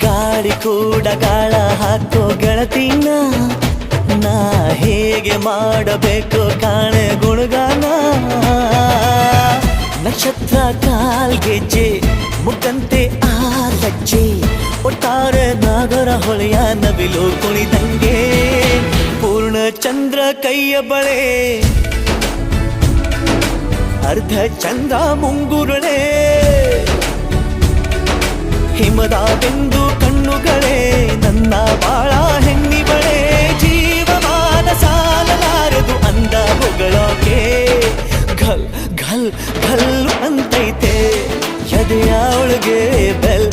ಗಾಳಿ ಕೂಡ ಗಾಳ ಹಾಕೋ ಗೆಳತಿನ ನಾ ಹೇಗೆ ಮಾಡಬೇಕು ಕಾಣೆ ಗುಣಗಾನ ನಕ್ಷತ್ರ ಕಾಲ್ಗೆಜ್ಜೆ ಮುಖಂತೆ ಆ ಲಜ್ಜೆ ಒಟ್ಟಾರೆ ನಾಗರ ಹೊಳೆಯ ನವಿಲು ಕುಣಿದಂಗೆ ಪೂರ್ಣ ಚಂದ್ರ ಕೈಯ ಬಳೆ ಅರ್ಧ ಚಂದ್ರ ಮುಂಗುರುಳೆ ಹಿಮದ ಬಿಂದು ಕಣ್ಣುಗಳೇ ನನ್ನ ಬಾಳ ಹೆಣ್ಣಿಬಳೆ ಜೀವಮಾನ ಸಾಲಲಾರದು ಅಂದ ಹೊಗಳೋಕೆ ಘಲ್ ಘಲ್ ಘಲ್ ಅಂತೈತೆ ಎದೆಯ ಒಳಗೆ ಬೆಲ್